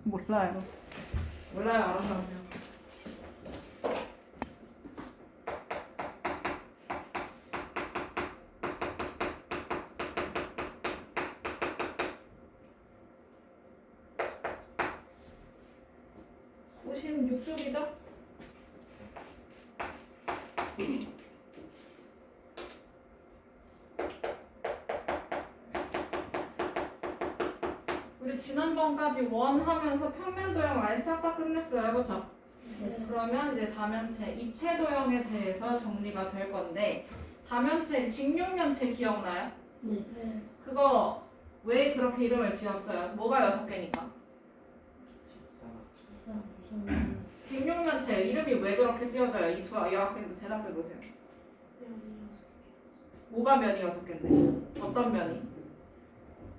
몰라요. 몰라요. 알아서 하세요. 쪽이죠? 우리 지난번까지 원 하면서 평면 도형 아예 싹 다 끝냈어요. 그렇죠? 네. 그러면 이제 다면체 입체 도형에 대해서 정리가 될 건데 다면체 직육면체 기억나요? 네. 그거 왜 그렇게 이름을 지었어요? 뭐가 6개니까? 직육면체 이름이 왜 그렇게 지어져요? 이 여학생도 대답해 보세요. 뭐가 면이 6개인데? 어떤 면이?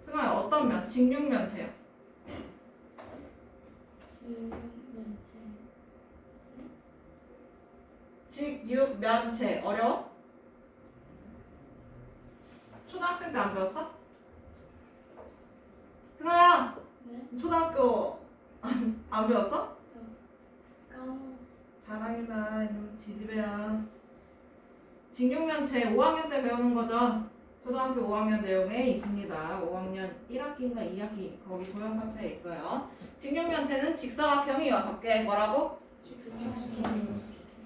승아야 어떤 면? 직육면체요. 직육면체 어려워? 초등학생 때 안 배웠어? 승아야 네. 초등학교 안 배웠어? 까먹. 자랑이다. 이러면 지지배야. 직육면체 5학년 때 배우는 거죠. 초등학교 5학년 내용에 있습니다. 5학년 1학기인가 2학기 거기 도형 파트에 있어요. 직육면체는 직사각형이 6개. 뭐라고?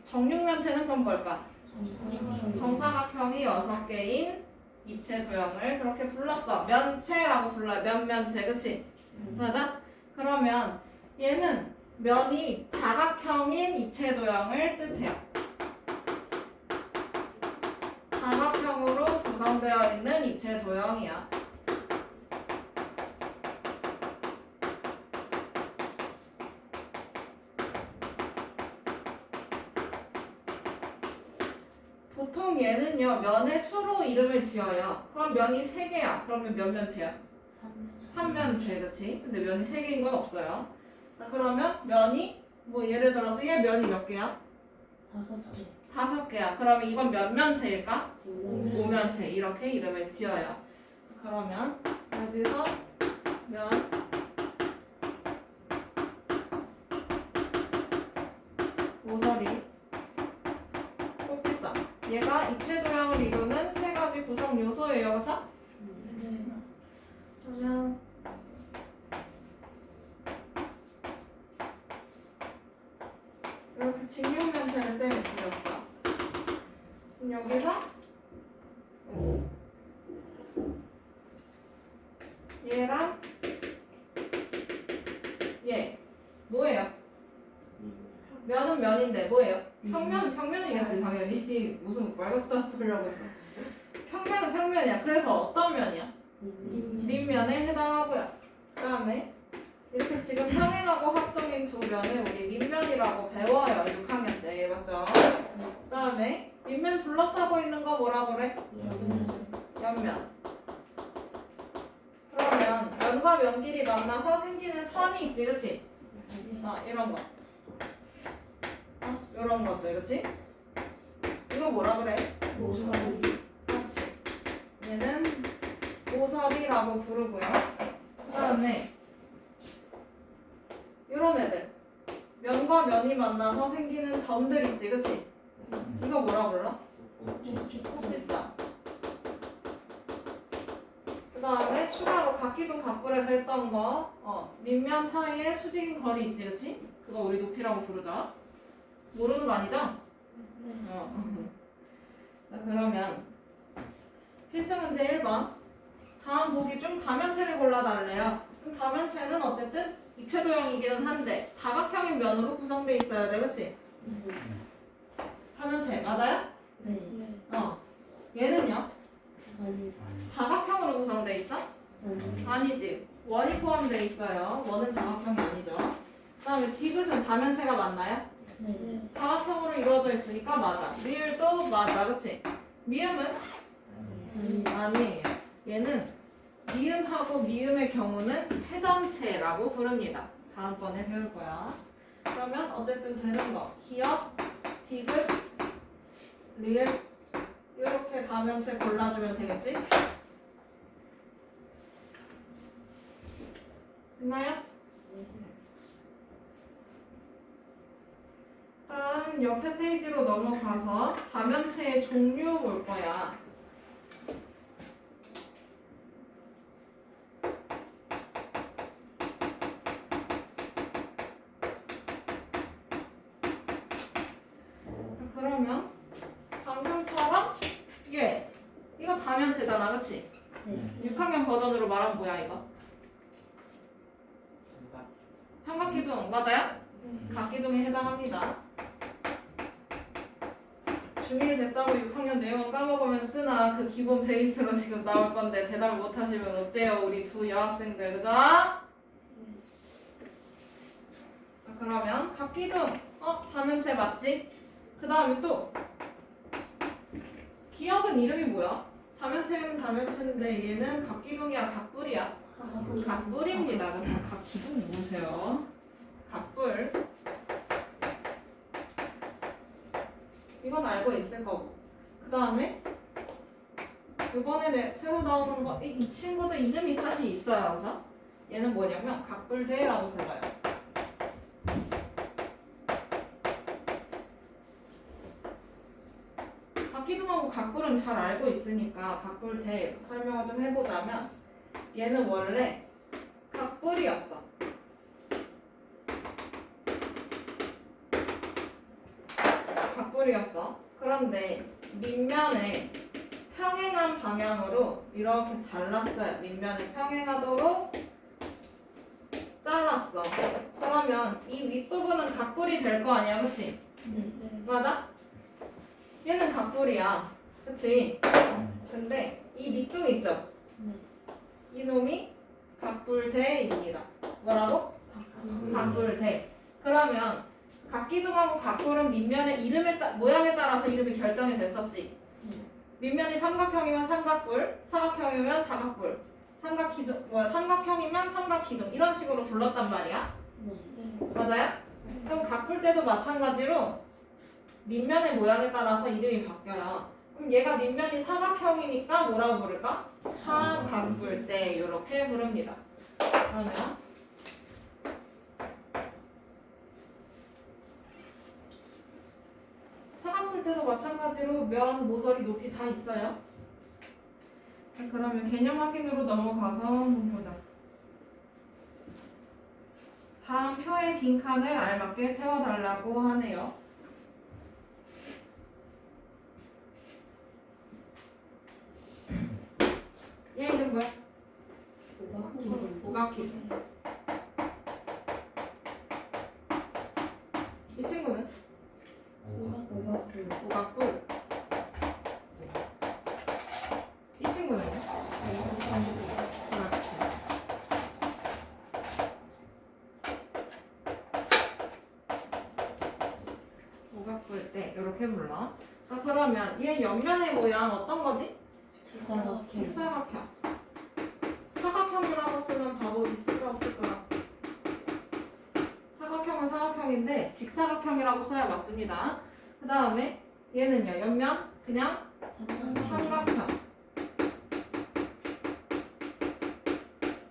정육면체는 그럼 뭘까? 정사각형이 6개인 입체 도형을 그렇게 불렀어. 면체라고 불러요. 면체 그치? 맞아? 그러면 얘는 면이 다각형인 입체 도형을 뜻해요. 다각형으로 구성되어 있는 입체 도형이야. 보통 얘는요 면의 수로 이름을 지어요. 그럼 면이 3개야. 그러면 몇 면체야? 3면체 그치? 근데 면이 3개인 건 없어요. 자, 그러면 면이 뭐 예를 들어서 얘 면이 몇 개야? 5개야. 그러면 이건 몇 면체일까? 5면체 이렇게 이름을 지어요. 그러면 여기서 면 모서리 꼭지점 얘가 입체 도형을 이루는 3가지 구성 요소예요. 그렇죠? 그러면 이렇게 직육면체를 쌤이 그렸어. 그럼 여기서 얘랑 얘 뭐예요? 면은 면인데 뭐예요? 평면은 평면이겠지 당연히. 무슨 말같지도 소리라고 했어. 평면은 평면이야. 그래서 어떤 면이야? 밑면에 해당하고요. 그 다음에 이렇게 지금 평행하고 합동인 두 면을 우리 밑면이라고 배워요. 6학년 때 맞죠? 그 다음에 밑면 둘러싸고 있는 거 뭐라 그래? 옆면. 그러면 면과 면끼리 만나서 생기는 선이 있지 그치? 이런 거. 이런 것들 그치? 이거 뭐라 그래? 모서리. 그렇지. 얘는 모서리라고 부르고요. 그 다음에 이런 애들 면과 면이 만나서 생기는 점들 있지 그치? 이거 뭐라 불러? 꼭지점. 그 다음에 추가로 각기둥 각불에서 했던 거 밑면 사이에 수직인 거리 있지 그치? 그거 우리 높이라고 부르죠. 모르는 거 아니죠? 자, 그러면 필수 문제 1번 다음 보기 중 다면체를 골라달래요. 그럼 다면체는 어쨌든 입체 도형이기는 한데 다각형인 면으로 구성되어 있어야 돼 그치? 다면체 맞아요? 얘는요? 다각형으로 구성되어 있어? 아니지. 원이 포함되어 있어요. 원은 다각형이 아니죠. 그 다음에 디귿은 다면체가 맞나요? 다각형으로 이루어져 있으니까 맞아. 리을도 맞아. 그치? 미음은? 아니에요. 얘는 니은하고 미음의 경우는 회전체라고 부릅니다. 다음번에 배울 거야. 그러면 어쨌든 되는 거. 기역, 디귿, 리을 이렇게 다면체 골라주면 되겠지? 됐나요? 그럼 옆에 페이지로 넘어가서 다면체의 종류 볼 거야. 그러면 방금처럼 이거 다면체잖아, 그치? 네. 6학년 버전으로 말하면 뭐야 이거? 삼각기둥 맞아요? 각기둥에 해당합니다. 중1 됐다고 6학년 내용을 까먹으면 쓰나 그 기본 베이스로 지금 나올 건데 대답을 못 하시면 어째요 우리 두 여학생들, 그죠? 자, 그러면 각기둥 다면체 맞지? 그 다음에 또 기억은 이름이 뭐야? 다면체는 다면체인데 얘는 각기둥이야 각뿔이야? 각뿔입니다. 그래서 각기둥 보세요. 각뿔. 이건 알고 있을 거고. 그 다음에 이번에 새로 나오는 거, 이 친구들 이름이 사실 있어요. 그래서 얘는 뭐냐면 각뿔대라고 불러요. 각기둥하고 각뿔은 잘 알고 있으니까 각뿔대 설명을 좀 해보자면 얘는 원래 각뿔이었어. 각뿔이었어. 그런데 밑면에 평행한 방향으로 이렇게 잘랐어요. 밑면에 평행하도록 잘랐어. 그러면 이 윗부분은 각뿔이 될 거 아니야, 그치? 네. 맞아? 얘는 각뿔이야, 그치? 근데 이 밑둥 있죠? 네. 이놈이 각뿔대입니다. 뭐라고? 각뿔대. 그러면 각기둥하고 각뿔은 밑면의 모양에 따라서 이름이 결정이 됐었지. 밑면이 삼각형이면 삼각뿔, 사각형이면 사각뿔, 삼각형이면 삼각기둥 이런 식으로 불렀단 말이야. 맞아요? 그럼 각뿔대도 마찬가지로 밑면의 모양에 따라서 이름이 바뀌어요. 그럼 얘가 밑면이 사각형이니까 뭐라고 부를까? 사각뿔대 이렇게 부릅니다. 그러면 사각뿔대도 마찬가지로 면, 모서리, 높이 다 있어요. 자, 그러면 개념 확인으로 넘어가서 한번 보자. 다음 표의 빈칸을 알맞게 채워달라고 하네요. 얘 이름 뭐야? 오각기둥. 이 친구는? 오각뿔. 이 친구는요? 그렇지. 오각뿔대 이렇게 불러. 자, 그러면 얘 옆면의 모양 어떤 거지? 직사각형. 사각형이라고 쓰는 방법이 있을까 없을까? 사각형은 사각형인데 직사각형이라고 써야 맞습니다. 그 다음에 얘는요, 옆면 그냥 삼각형.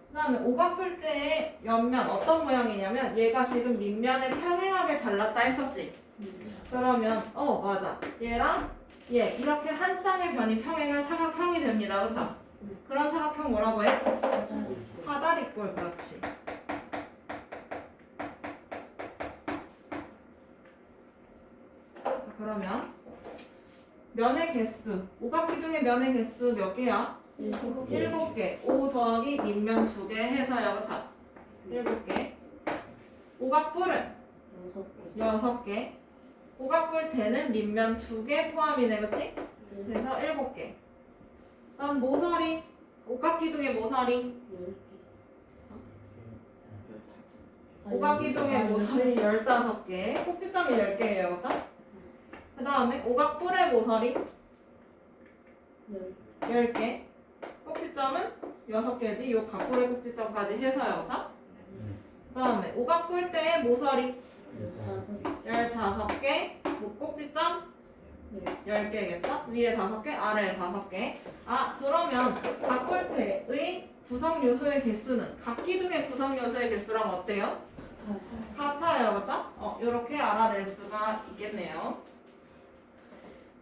그 다음에 오각뿔대의 옆면 어떤 모양이냐면 얘가 지금 밑면에 평행하게 잘랐다 했었지. 그러면 맞아, 얘랑 얘 이렇게 한 쌍의 변이 평행한 사각형이 됩니다. 그쵸? 그런 사각형 뭐라고 해? 사다리꼴. 그렇지. 그러면 면의 개수, 오각기둥의 면의 개수 몇 개야? 7개. 5 더하기 밑면 2개 해서요. 그쵸? 7개. 오각뿔은 6개. 오각뿔대는 밑면 2개 포함이네. 그치? 그래서 7개. 다음 모서리. 오각기둥의 모서리. 오각기둥의 모서리 15개. 꼭지점이 10개예요. 그쵸? 그 다음에 오각뿔의 모서리 10개. 꼭지점은 6개지. 요 각뿔의 꼭지점까지 해서요. 그쵸? 그 다음에 오각뿔대의 모서리 15개. 꼭지점 10개겠죠? 위에 5개, 아래에 5개. 그러면 각뿔대의 구성 요소의 개수는 각기둥의 구성 요소의 개수랑 어때요? 같아요. 그쵸? 이렇게 알아낼 수가 있겠네요.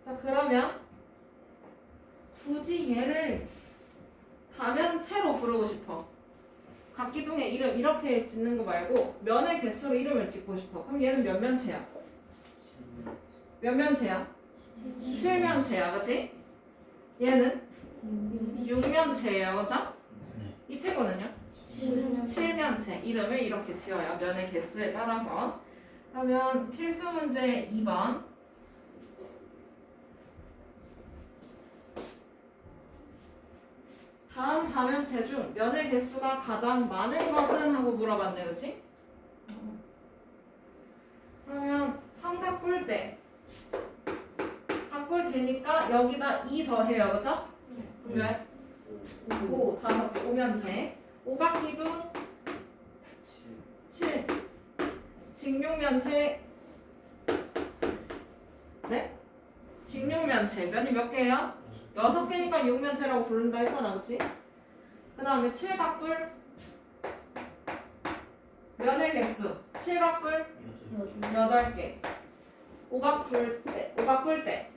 자, 그러면 굳이 얘를 다면체로 부르고 싶어. 각기둥의 이름 이렇게 짓는 거 말고 면의 개수로 이름을 짓고 싶어. 그럼 얘는 몇 면체야? 몇 면체야? 7면체야, 그치? 얘는 6면체예요, 그쵸? 이 친구는요? 7면체. 이름을 이렇게 지어요. 면의 개수에 따라서. 그러면 필수 문제 2번. 다음 다면체 중 면의 개수가 가장 많은 것은? 하고 물어봤네, 그치? 그러면 삼각뿔대. 각뿔대니까 여기다 2 더해요, 그쵸? 그러면 5, 5개, 5면체. 오각기둥 7. 직육면체. 네? 직육면체. 면이 몇 개예요? 6개니까 6면체라고 부른다 했잖아, 그치? 그 다음에 7각뿔. 면의 개수. 7각뿔 8개. 오각뿔대.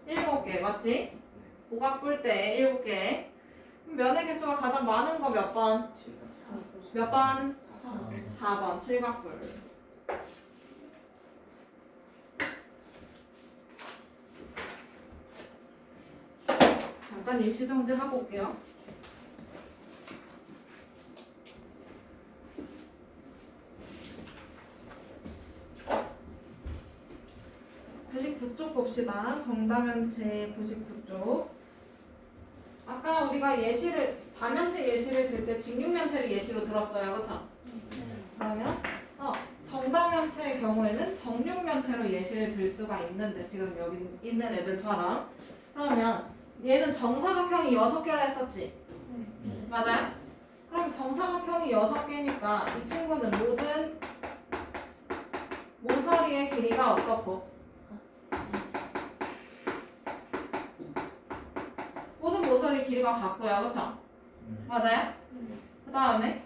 7개, 맞지? 오각뿔대 7개. 면의 개수가 가장 많은 거 몇 번? 몇 번? 4번. 7각뿔. 잠깐 일시정지 하고 올게요. 쪽 봅시다. 정다면체 99쪽. 아까 우리가 예시를 다면체 예시를 들 때 직육면체를 예시로 들었어요, 그렇죠? 그러면 정다면체의 경우에는 정육면체로 예시를 들 수가 있는데 지금 여기 있는 애들처럼. 그러면 얘는 정사각형이 6개라 했었지? 맞아요? 그럼 정사각형이 6개니까 이 친구는 모든 모서리의 길이가 어떻고? 모든 모서리 길이가 같고요, 그쵸? 맞아요? 그 다음에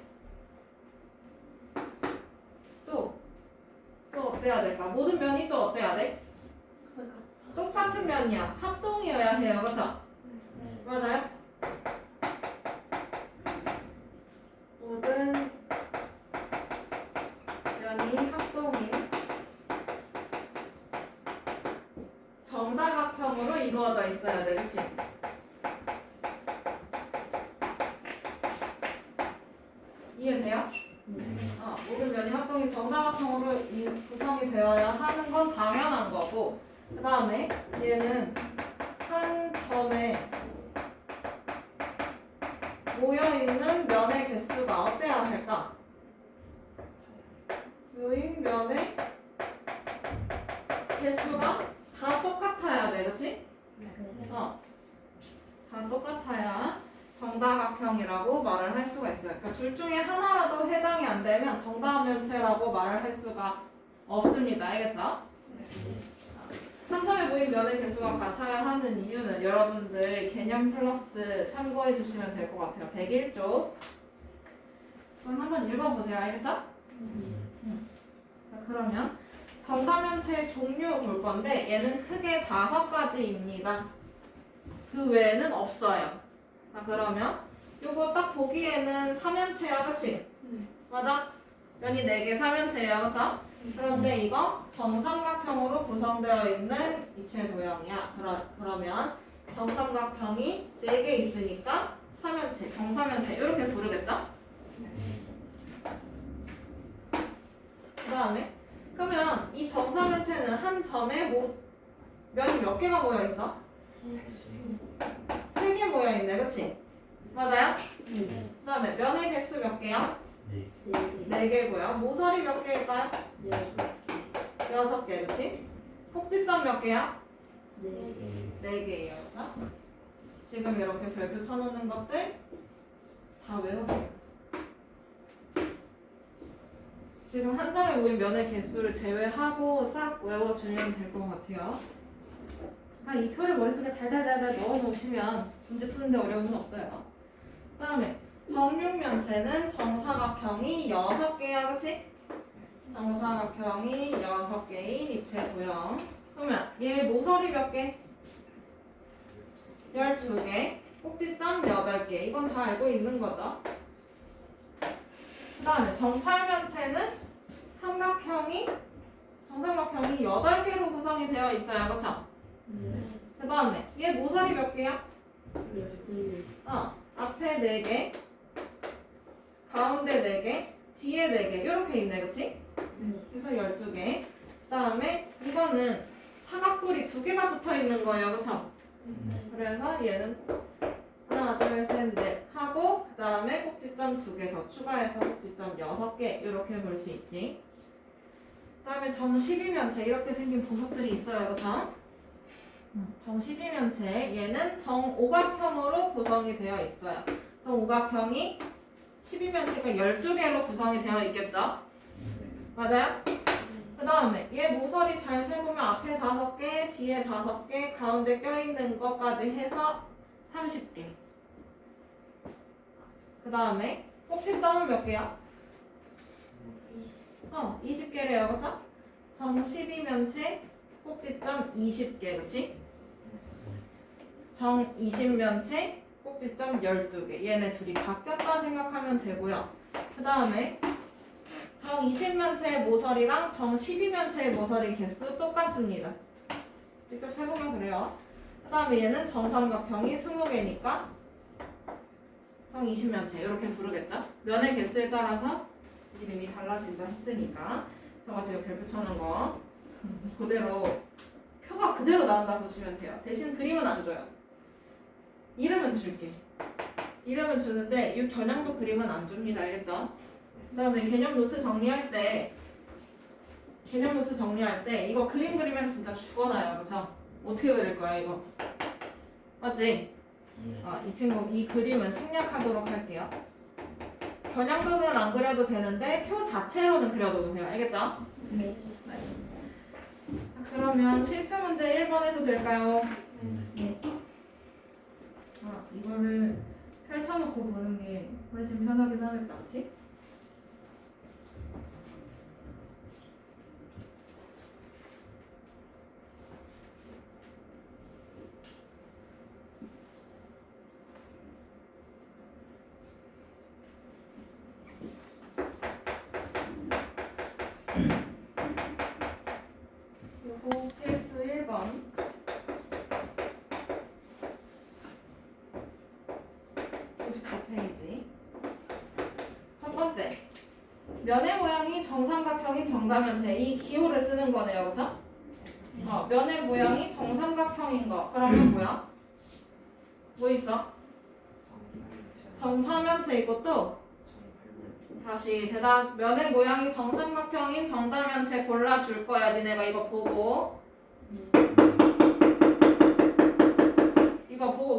또 어때야 될까? 모든 면이 또 어때야 돼? 똑같은 면이야. 합동이어야 해요, 그쵸? 맞아요? 모든 면이 합동인 정다각형으로 이루어져 있어야 돼, 그치? 이해돼요? 모든 면이 합동이 정다각형으로 구성이 되어야 하는 건 당연한 거고, 그 다음에 얘는 한 점에 모여있는 면의 개수가 어때야 할까? 모인 면의 개수가 다 똑같아야 돼, 그치? 다 똑같아야 정다각형이라고 말을 할 수가 있어요. 그러니까 둘 중에 하나라도 해당이 안 되면 정다면체라고 말을 할 수가 없습니다. 알겠죠? 한 점에 모인 면의 개수가 같아야 하는 이유는 여러분들 개념 플러스 참고해 주시면 될 것 같아요. 101쪽. 그럼 한번 읽어보세요. 알겠죠? 자, 그러면 정다면체의 종류 볼 건데 얘는 크게 5가지입니다. 그 외에는 없어요. 자, 그러면 요거 딱 보기에는 3면체야, 그치? 맞아? 면이 4개 3면체예요, 그쵸? 그런데 이거 정삼각형으로 구성되어 있는 입체 도형이야. 그러면 정삼각형이 4개 있으니까 3면체, 정삼면체 이렇게 부르겠죠? 그 다음에 그러면 이 정삼면체는 한 점에 면이 몇 개가 모여 있어? 3개 모여 있네, 그치? 맞아요? 그 다음에 면의 개수 몇 개야? 4개고요. 모서리 몇 개일까요? 6개, 그치? 꼭지점 몇 개야? 4개예요, 그쵸? 지금 이렇게 별표 쳐놓는 것들 다 외우세요. 지금 한 점에 모인 면의 개수를 제외하고 싹 외워주면 될 것 같아요. 이 표를 머릿속에 달달달달 넣어놓으시면 문제 푸는데 어려움은 없어요. 그 다음에 정육면체는 정사각형이 6개야, 그치? 정사각형이 6개인 입체 도형. 그러면 얘 모서리 몇 개? 12개. 꼭지점 8개. 이건 다 알고 있는 거죠. 그 다음에 정팔면체는 정삼각형이 8개로 구성이 되어 있어요. 그쵸? 그 다음에 얘 모서리 몇 개야? 앞에 4개, 가운데 4개, 뒤에 4개 이렇게 있네. 그치? 그래서 12개. 그 다음에 이거는 사각뿔이 2개가 붙어 있는 거예요. 그쵸? 그래서 얘는 하나, 둘, 셋, 넷 하고 그 다음에 꼭지점 2개 더 추가해서 꼭지점 6개 이렇게 볼 수 있지. 그 다음에 정 12면체 이렇게 생긴 보석들이 있어요. 그쵸? 정 12면체 얘는 정오각형으로 구성이 되어 있어요. 정오각형이 12면체가 12개로 구성이 되어 있겠죠? 맞아요? 그 다음에 얘 모서리 잘 세보면 앞에 5개, 뒤에 5개, 가운데 껴있는 것까지 해서 30개. 그 다음에 꼭지점은 몇 개야? 20개래요. 그쵸? 정 12면체 꼭지점 20개. 그치? 정 20면체 꼭지점 12개. 얘네 둘이 바뀌었다 생각하면 되고요. 그 다음에 정 20면체의 모서리랑 정 12면체의 모서리 개수 똑같습니다. 직접 세보면 그래요. 그 다음에 얘는 정삼각형이 20개니까 정 20면체 이렇게 부르겠죠? 면의 개수에 따라서 이름이 달라진다 했으니까 저가 지금 별표 쳐놓은 거 그대로 표가 그대로 나온다 보시면 돼요. 대신 그림은 안 줘요. 이름은 줄게. 이름은 주는데 이 겨냥도 그림은 안 줍니다. 알겠죠? 그 다음에 개념 노트 정리할 때 이거 그림 그리면 진짜 죽어나요. 그쵸? 어떻게 그릴 거야 이거? 맞지? 이 친구 이 그림은 생략하도록 할게요. 겨냥도는 안 그려도 되는데 표 자체로는 그려도 보세요. 알겠죠? 네. 자, 그러면 필수 문제 1번 해도 될까요? 네. 이거를 펼쳐놓고 보는 게 훨씬 편하긴 하겠다. 그치? 요거 필수 1번. 페이지. 첫 번째, 면의 모양이 정삼각형인 정다면체. 이 기호를 쓰는 거네요, 그렇죠? 면의 모양이 정삼각형인 거. 그러면 뭐야? 뭐 있어? 정사면체 있고 또 다시 대답. 면의 모양이 정삼각형인 정다면체 골라줄 거야. 니네가 이거 보고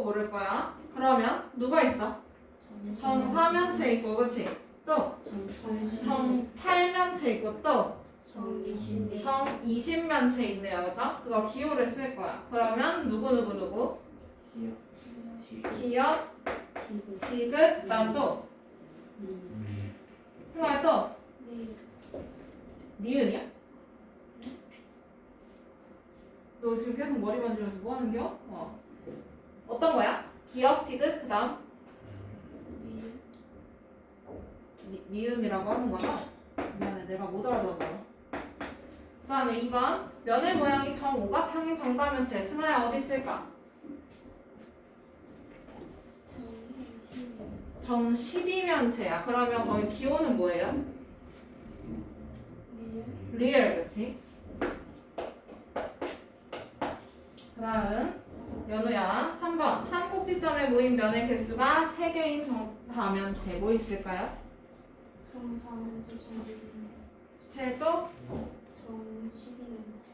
고를 거야. 그러면 누가 있어? 정사면체 있고, 그치? 또 정팔면체 있고 또 정20면체 있네요. 그죠? 그거 기호를 쓸 거야. 그러면 누구? 기역, 지긋, 그 다음 또 승아야 또 니은이야? 너 지금 계속 머리 만지면서 뭐 하는겨? 어떤 거야? 기역, 지긋, 그 다음 미음이라고 하는 거죠? 미안해, 내가 못 알아들었나 봐. 그 다음에 2번 면의 모양이 정오각형인 정다면체. 승아야 어디 있을까? 정 12면체야. 그러면 거기 기호는 뭐예요? 리얼, 그치? 그 다음 연우야 3번 한 꼭지점에 모인 면의 개수가 3개인 정다면체. 뭐 있을까요? 또?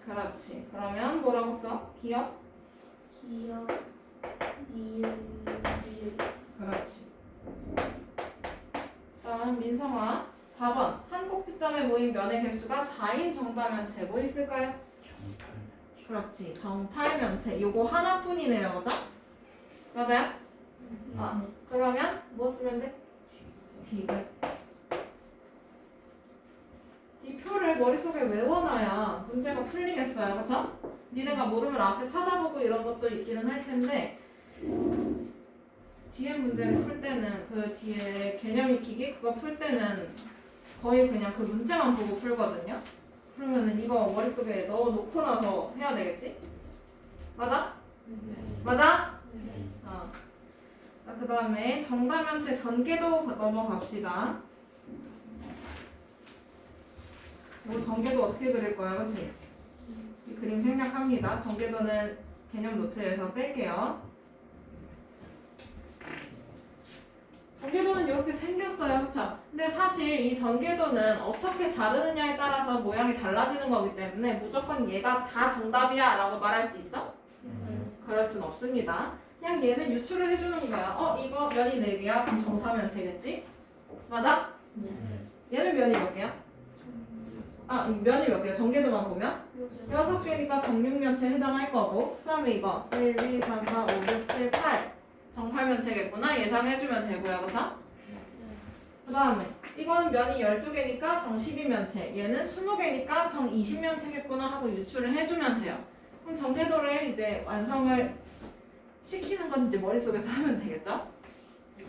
그렇지. 그러면 뭐라고 써? 기억? 그렇지. 다음 민성아 4번 한 꼭지점에 모인 면의 개수가 4인 정다면체. 뭐 있을까요? 그렇지. 정팔면체. 요거 하나뿐이네요. 맞아? 맞아요? 그러면 뭐 쓰면 돼? 디귿. 이 표를 이거를 머릿속에 외워놔야 문제가 풀리겠어요. 그쵸? 니네가 모르면 앞에 찾아보고 이런 것도 있기는 할 텐데 뒤에 문제를 풀 때는 그 뒤에 개념 익히기 그거 풀 때는 거의 그냥 그 문제만 보고 풀거든요. 그러면은 이거 머릿속에 넣어놓고 나서 해야 되겠지? 맞아? 맞아? 어. 그 다음에 정다면체 전개도 넘어갑시다. 뭐 전개도 어떻게 그릴 거야, 그치? 이 그림 생략합니다. 전개도는 개념 노트에서 뺄게요. 전개도는 이렇게 생겼어요, 그쵸? 근데 사실 이 전개도는 어떻게 자르느냐에 따라서 모양이 달라지는 거기 때문에 무조건 얘가 다 정답이야 라고 말할 수 있어? 그럴 순 없습니다. 그냥 얘는 유추를 해주는 거야. 이거 면이 4개야? 그럼 정사면체겠지? 맞아? 얘는 면이 몇 개야? 면이 몇 개야? 전개도만 보면? 6개니까 정육면체 해당할 거고 그 다음에 이거 1, 2, 3, 4, 5, 6, 7, 8 정팔면체겠구나. 예상해주면 되고요. 그쵸? 그 다음에 이거는 면이 12개니까 정 12면체 얘는 20개니까 정 20면체겠구나 하고 유추를 해주면 돼요. 그럼 전개도를 이제 완성을 시키는 건 이제 머릿속에서 하면 되겠죠?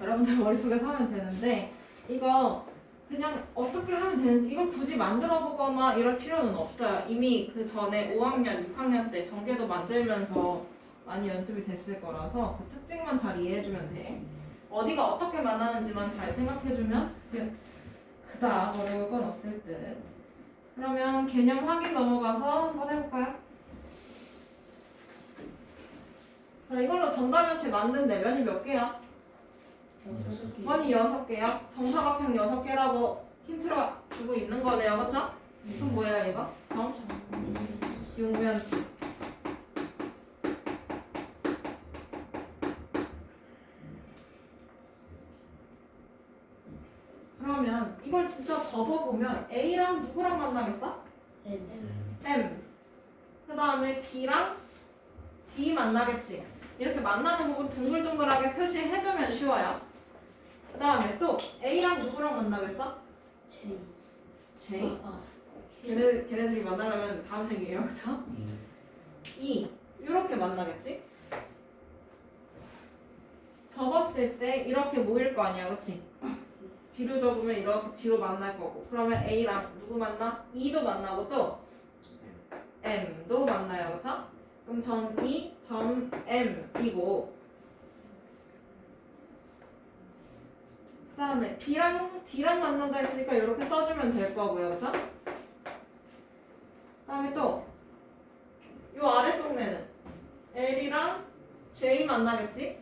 여러분들 머릿속에서 하면 되는데 이거 그냥 어떻게 하면 되는지 이걸 굳이 만들어 보거나 이럴 필요는 없어요. 이미 그 전에 5학년, 6학년 때 전개도 만들면서 많이 연습이 됐을 거라서 그 특징만 잘 이해해주면 돼. 어디가 어떻게 만나는지만 잘 생각해주면 그닥 어려울 건 없을 듯. 그러면 개념 확인 넘어가서 한번 해볼까요? 자, 이걸로 정다면체 만든데 면이 몇 개야? 면이 6개야. 정사각형 6개라고 힌트를 주고 있는 거네요. 그쵸? 그럼 뭐예요 이거? 정육면체. 그러면 이걸 진짜 접어보면 A랑 누구랑 만나겠어? M. 그 다음에 B랑 D 만나겠지. 이렇게 만나는 부분 둥글둥글하게 표시해두면 쉬워요. 그 다음에 또 A랑 누구랑 만나겠어? J. 걔네들이 만나려면 다음 생이에요. 그쵸? E. 이렇게 만나겠지? 접었을 때 이렇게 모일 거 아니야. 그치? 뒤로 접으면 이렇게 뒤로 만날 거고 그러면 A랑 누구 만나? E도 만나고 또 M도 만나요. 그쵸? 그럼 점 E, 점 M이고 그 다음에 B랑 D랑 만난다 했으니까 이렇게 써주면 될 거고요. 그쵸? 그 다음에 또 요 아래 동네는 L이랑 J 만나겠지?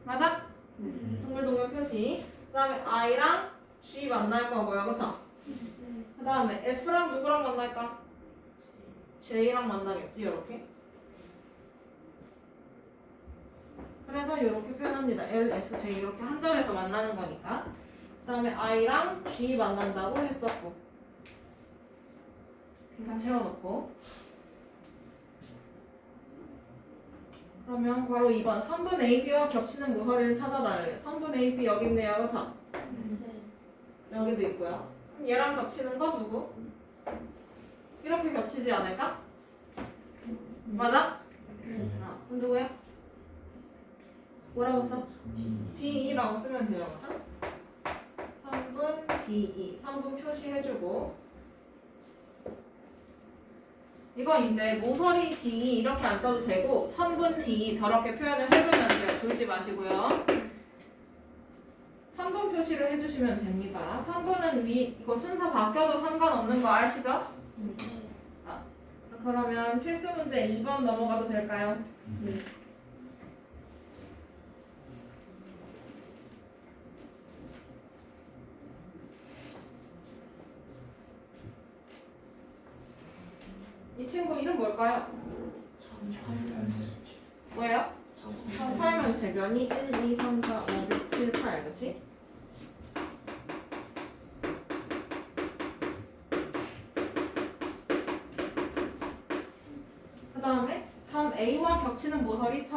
맞아? 동글동글 표시. 그 다음에 I랑 G 만날 거고요. 그쵸? 그 다음에 F랑 누구랑 만날까? J랑 만나겠지. 이렇게. 그래서 이렇게 표현합니다. L, F, J 이렇게 한 절에서 만나는 거니까. 그 다음에 I랑 G 만난다고 했었고 그러니까 채워놓고 그러면 바로 2번 3분 AB와 겹치는 모서리를 찾아달래. 3분 AB 여기 있네요. 그쵸? 여기도 있고요. 그럼 얘랑 겹치는 건 누구? 이렇게 겹치지 않을까? 맞아? 그럼 누구야? 뭐라고 써? D2라고 쓰면 돼요. 그쵸? 3분 D2 3분 표시해주고 이거 이제 모서리 D 이렇게 안 써도 되고 선분 D 저렇게 표현을 해주면 돼요. 졸지 마시고요. 선분 표시를 해주시면 됩니다. 선분은 이거 순서 바뀌어도 상관없는 거 아시죠? 그러면 필수 문제 2번 넘어가도 될까요? 네. 이 친구 이름 뭘까요? 뭐예요? 정팔면체 면이 1, 2, 3, 4, 5, 6, 7, 8 그치? 그 다음에 점 A와 겹치는 모서리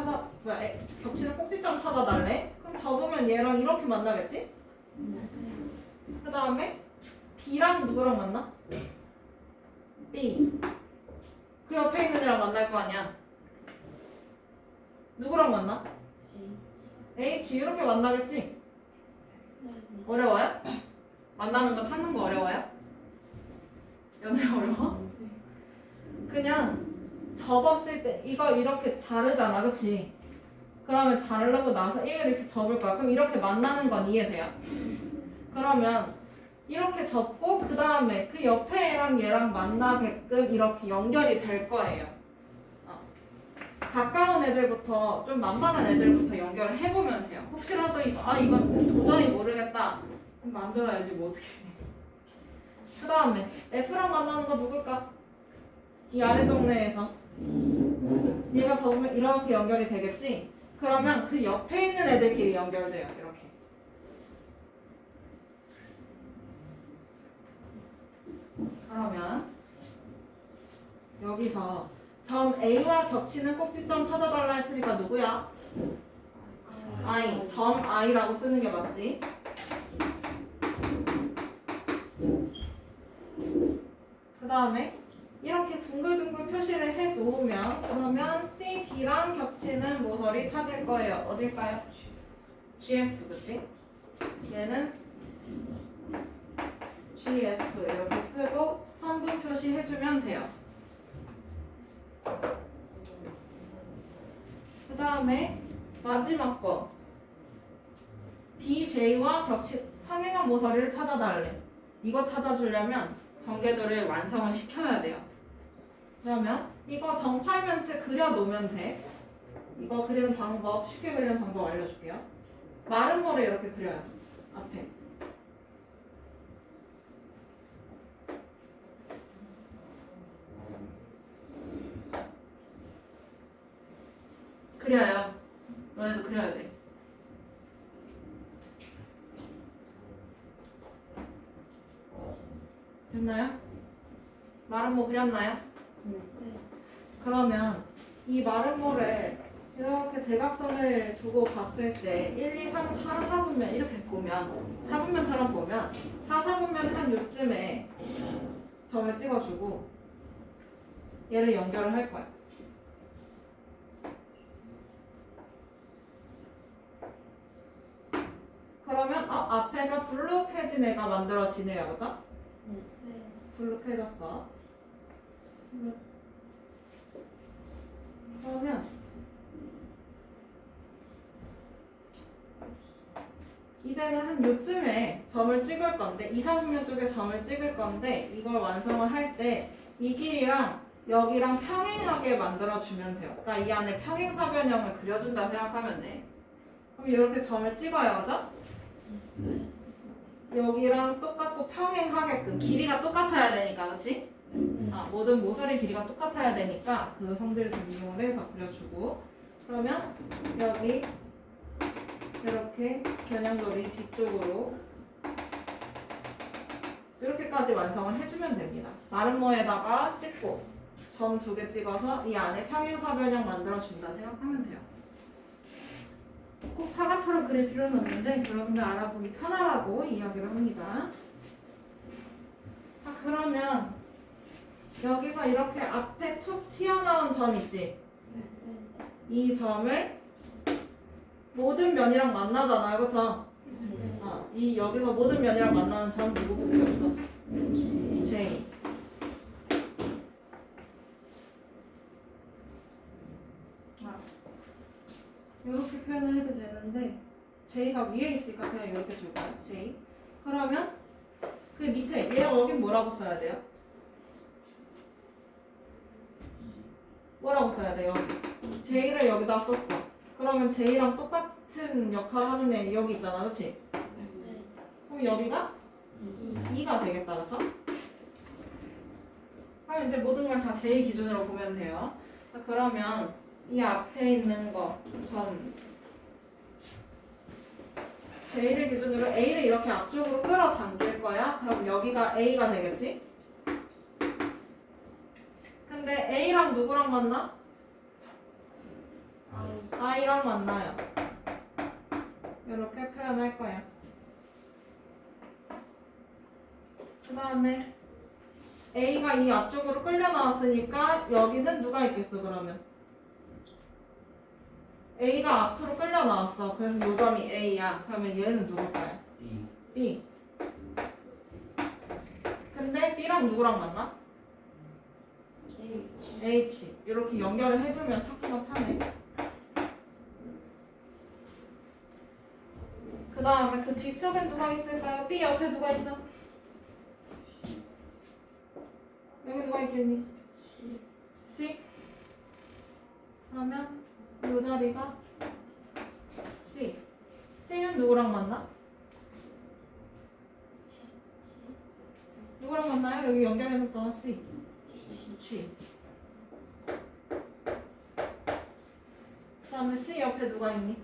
겹치는 꼭지점 찾아달래? 그럼 접으면 얘랑 이렇게 만나겠지? 그 다음에 B랑 B랑 누구랑 만나? B. 그 옆에 있는 애랑 만날 거 아니야. 누구랑 만나? H. 이렇게 만나겠지? 어려워요? 만나는 거 찾는 거 어려워요? 연애 어려워? 그냥 접었을 때 이거 이렇게 자르잖아, 그치? 그러면 자르고 나서 이걸 이렇게 접을 거야. 그럼 이렇게 만나는 건 이해돼요? 그러면 이렇게 접고 그 다음에 그 옆에 애랑 얘랑 만나게끔 이렇게 연결이 될 거예요. 가까운 애들부터 좀 만만한 애들부터 연결을 해보면 돼요. 혹시라도 이건 도저히 모르겠다. 그럼 만들어야지 뭐 어떻게 해. 그 다음에 F랑 만나는 거 누굴까? 이 아래 동네에서 얘가 접으면 이렇게 연결이 되겠지? 그러면 그 옆에 있는 애들끼리 연결돼요. 이렇게. 그러면 여기서 점 A와 겹치는 꼭지점 찾아달라 했으니까 누구야? I. 점 I라고 쓰는 게 맞지? 그 다음에 이렇게 둥글둥글 표시를 해 놓으면 그러면 C, D랑 겹치는 모서리 찾을 거예요. 어딜까요? GF, 그치? 얘는 GF 이렇게 쓰고 선분 표시 해주면 돼요. 그 다음에 마지막 거 BJ와 평행한 모서리를 찾아달래. 이거 찾아주려면 전개도를 완성을 시켜야 돼요. 그러면 이거 정팔면체 그려놓으면 돼. 이거 그리는 방법, 쉽게 그리는 방법 알려줄게요. 마른 모래 이렇게 그려요. 앞에. 그려요. 너네도 그려야 돼. 됐나요? 마른 모 그렸나요? 그러면 이 마른 모를 이렇게 대각선을 두고 봤을 때 1, 2, 3, 4, 4분면 이렇게 보면 4분면처럼 보면 4, 4분면 한 요쯤에 점을 찍어주고 얘를 연결을 할 거야. 그러면 앞에가 불룩해진 애가 만들어지네요. 그죠? 불룩해졌어. 그러면 이제는 한 요쯤에 점을 찍을 건데 2, 4분면 쪽에 점을 찍을 건데 이걸 완성을 할 때 이 길이랑 여기랑 평행하게 만들어주면 돼요. 그러니까 이 안에 평행사변형을 그려준다 생각하면 돼. 그럼 이렇게 점을 찍어요. 그죠? 여기랑 똑같고 평행하게끔 길이가 똑같아야 되니까, 그렇지? 모든 모서리 길이가 똑같아야 되니까 그 성질을 좀 이용을 해서 그려주고 그러면 여기 이렇게 겨냥돌이 뒤쪽으로 이렇게까지 완성을 해주면 됩니다. 마른 모에다가 찍고 점 2개 찍어서 이 안에 평행사변형 만들어준다 생각하면 돼요. 꼭 화가처럼 그릴 필요는 없는데 여러분들 알아보기 편하라고 이야기를 합니다. 자, 그러면 여기서 이렇게 앞에 툭 튀어나온 점 있지? 이 점을 모든 면이랑 만나잖아요. 그쵸? 이 여기서 모든 면이랑 만나는 점 누구밖에 없어? J. 이렇게 표현을 해도 되는데 J가 위에 있으니까 그냥 이렇게 줄까요? J. 그러면 그 밑에 얘 여긴 뭐라고 써야 돼요? 뭐라고 써야 돼요? J를 여기다 썼어. 그러면 J랑 똑같은 역할을 하는 애 여기 있잖아, 그렇지? 그럼 여기가 2가 되겠다, 그렇죠? 그럼 이제 모든 걸 다 J 기준으로 보면 돼요. 그러면 이 앞에 있는 거 점 J를 기준으로 A를 이렇게 앞쪽으로 끌어당길 거야. 그럼 여기가 A가 되겠지? 근데 A랑 누구랑 만나? I랑 만나요. 이렇게 표현할 거야. 그 다음에 A가 이 앞쪽으로 끌려 나왔으니까 여기는 누가 있겠어 그러면? A가 앞으로 끌려 나왔어. 그래서 요점이 A야. 그러면 얘는 누굴까요? B. 근데 B랑 누구랑 만나? H. 이렇게 연결을 해두면 찾기가 편해. 그 다음에 그 뒤쪽엔 누가 있을까요? B 옆에 누가 있어? 여기 누가 있겠니? C. 그러면 이 자리가 C. C는 누구랑 만나? 누구랑 만나요? 여기 연결해놨잖아 C. G. 그 다음에 C 옆에 누가 있니?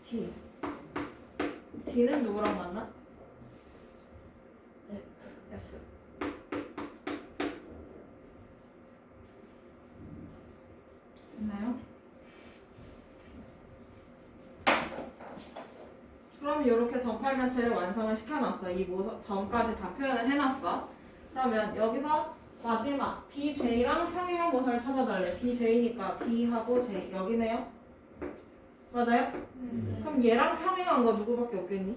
D. D는 누구랑 만나? F. 됐나요? 그럼 이렇게 정팔면체를 완성을 시켜놨어. 이 점까지 다 표현을 해놨어. 그러면 여기서 마지막 BJ랑 평행한 모서를 찾아달래. BJ니까 B하고 J 여기네요. 맞아요? 그럼 얘랑 평행한 거 누구밖에 없겠니?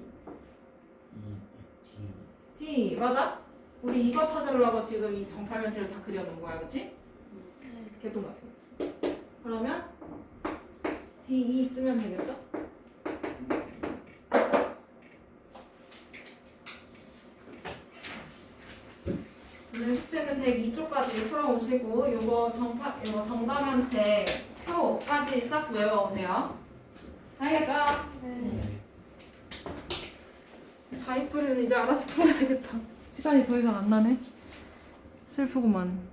D 맞아? 우리 이거 찾으려고 지금 이 정팔면체를 다 그려놓은 거야, 그렇지? 개똥 같은. 그러면 DE 쓰면 되겠죠? 오늘 숙제는 102쪽까지 풀어오시고 요거 정답면체 표까지 싹 외워오세요. 알겠죠? 자이스토리는 이제 알아서 풀어야 되겠다. 시간이 더 이상 안 나네. 슬프구만.